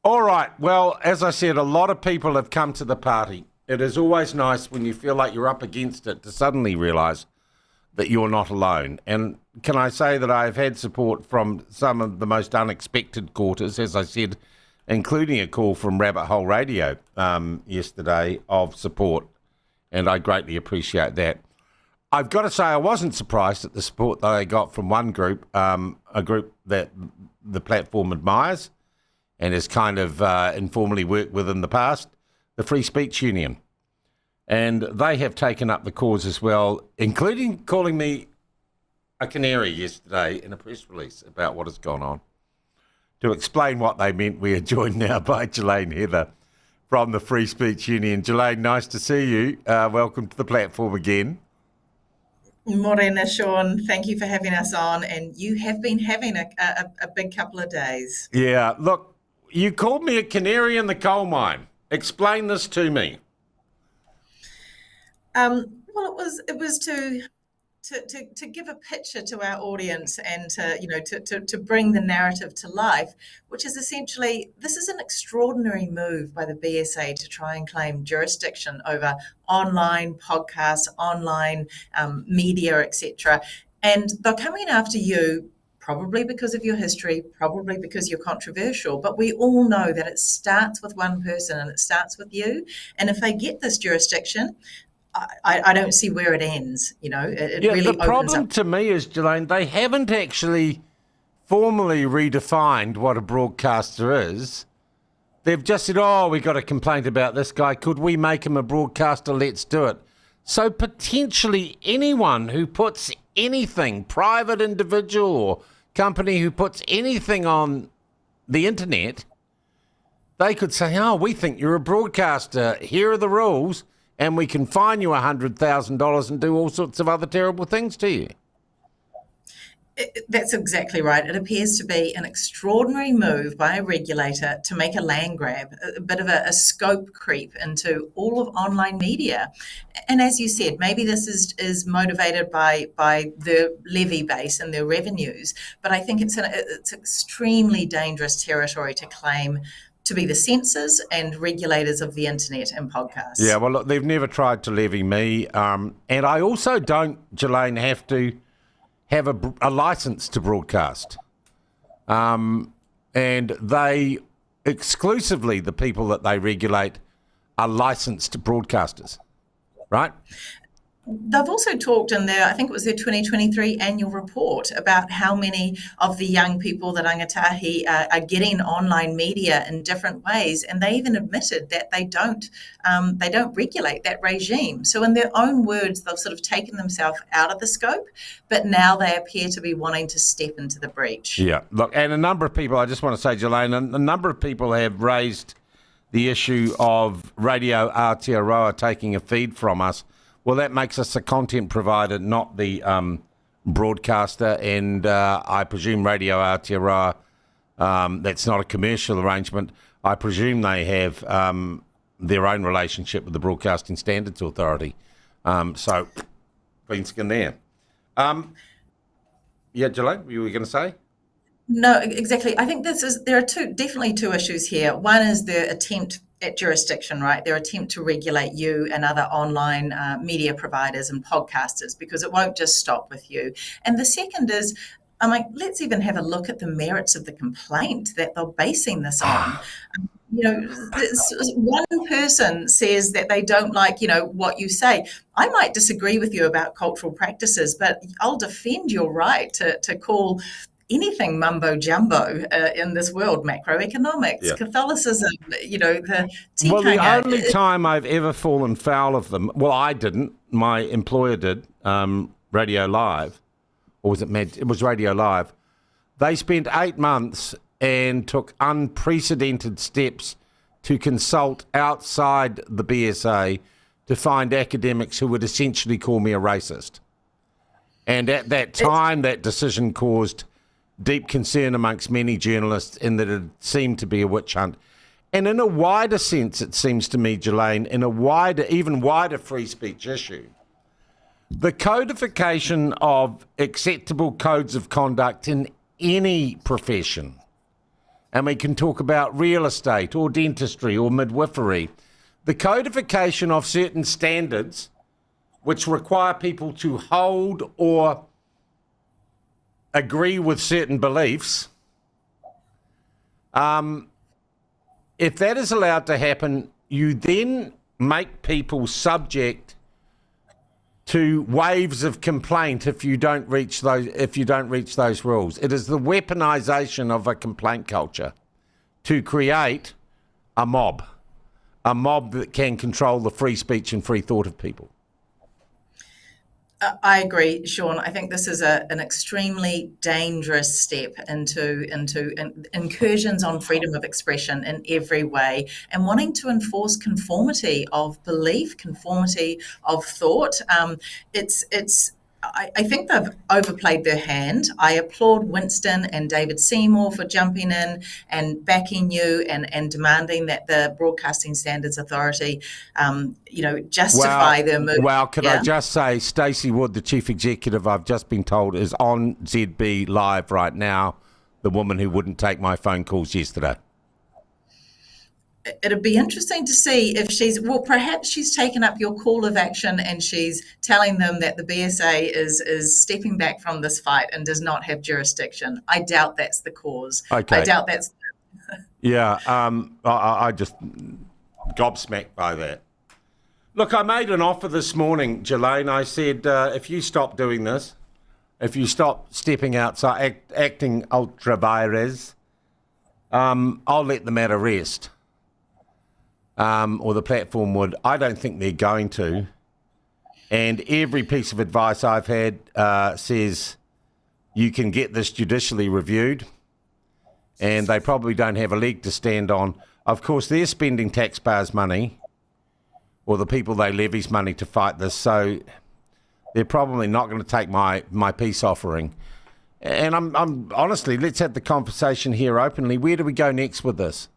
All right. Well, as I said, a lot of people have come to the party. It is always nice when you feel like you're up against it to suddenly realise that you're not alone. And can I say that I've had support from some of the most unexpected quarters, as I said, including a call from Rabbit Hole Radio yesterday of support, and I greatly appreciate that. I've got to say I wasn't surprised at the support that I got from one group, a group that the platform admires and has kind of informally worked with in the past, the Free Speech Union. And they have taken up the cause as well, including calling me a canary yesterday in a press release about what has gone on. To explain what they meant, we are joined now by Jillaine Heather from the Free Speech Union. Jillaine, nice to see you. Welcome to the platform again. Morena, Sean. Thank you for having us on. And you have been having a big couple of days. Yeah, look, you called me a canary in the coal mine. Explain this to me. Well, it was to give a picture to our audience and to bring the narrative to life, which is essentially, this is an extraordinary move by the BSA to try and claim jurisdiction over online podcasts, online media, etc. And they're coming after you probably because of your history, probably because you're controversial, but we all know that it starts with one person and it starts with you. And if they get this jurisdiction, I don't see where it ends. It really the problem opens up. to me is, Jillaine, they haven't actually formally redefined what a broadcaster is. They've just said, we got a complaint about this guy. Could we make him a broadcaster? Let's do it. So potentially anyone who puts anything, private individual or company who puts anything on the internet, they could say, we think you're a broadcaster. Here are the rules. And we can fine you $100,000 and do all sorts of other terrible things to you. That's exactly right. It appears to be an extraordinary move by a regulator to make a land grab, a bit of a scope creep into all of online media. And as you said, maybe this is motivated by their levy base and their revenues. But I think it's extremely dangerous territory to claim to be the censors and regulators of the internet and podcasts. Yeah, well, look, they've never tried to levy me. And I also don't, Jillaine, have to have a license to broadcast. And they, exclusively the people that they regulate, are licensed broadcasters, right? They've also talked in I think it was their 2023 annual report, about how many of the young people, the rangatahi, are getting online media in different ways, and they even admitted that they don't regulate that regime. So in their own words, they've sort of taken themselves out of the scope, but now they appear to be wanting to step into the breach. Yeah, look, and a number of people, I just want to say, Jillaine, a number of people have raised the issue of Radio Aotearoa taking a feed from us. Well, that makes us a content provider, not the broadcaster, and I presume Radio Aotearoa, that's not a commercial arrangement. I presume they have their own relationship with the Broadcasting Standards Authority. So, clean skin there. Yeah, Jillaine, you were going to say? No, exactly. I think there are definitely two issues here. One is the attempt at jurisdiction, right? Their attempt to regulate you and other online media providers and podcasters, because it won't just stop with you. And the second is, let's even have a look at the merits of the complaint that they're basing this on. One person says that they don't like, what you say. I might disagree with you about cultural practices, but I'll defend your right to call anything mumbo jumbo in this world, macroeconomics, Catholicism, the tea Well, the kainga. only time I've ever fallen foul of them, well, I didn't, my employer did, Radio Live, or was it Med? It was Radio Live. They spent 8 months and took unprecedented steps to consult outside the BSA to find academics who would essentially call me a racist. And at that time, that decision caused deep concern amongst many journalists in that it seemed to be a witch hunt. And in a wider sense, it seems to me, Jillaine, in a even wider free speech issue, the codification of acceptable codes of conduct in any profession, and we can talk about real estate or dentistry or midwifery. The codification of certain standards which require people to hold or agree with certain beliefs, if that is allowed to happen, you then make people subject to waves of complaint if you don't reach those rules. It is the weaponization of a complaint culture to create a mob that can control the free speech and free thought of people. I agree, Sean. I think this is an extremely dangerous step into incursions on freedom of expression in every way, and wanting to enforce conformity of belief, conformity of thought. I think they've overplayed their hand. I applaud Winston and David Seymour for jumping in and backing you and demanding that the Broadcasting Standards Authority, justify their move. Well, can I just say, Stacey Wood, the Chief Executive, I've just been told, is on ZB Live right now, the woman who wouldn't take my phone calls yesterday. It'd be interesting to see if perhaps she's taken up your call of action and she's telling them that the BSA is stepping back from this fight and does not have jurisdiction. I doubt that's the cause. Okay. I doubt that's... Yeah, I just gobsmacked by that. Look, I made an offer this morning, Jillaine. I said, if you stop doing this, if you stop stepping outside, acting ultra vires, I'll let the matter rest. Or the platform would. I don't think they're going to. And every piece of advice I've had says you can get this judicially reviewed, and they probably don't have a leg to stand on. Of course, they're spending taxpayers' money, or the people they levy's money to fight this, so they're probably not going to take my peace offering. And I'm honestly, let's have the conversation here openly. Where do we go next with this?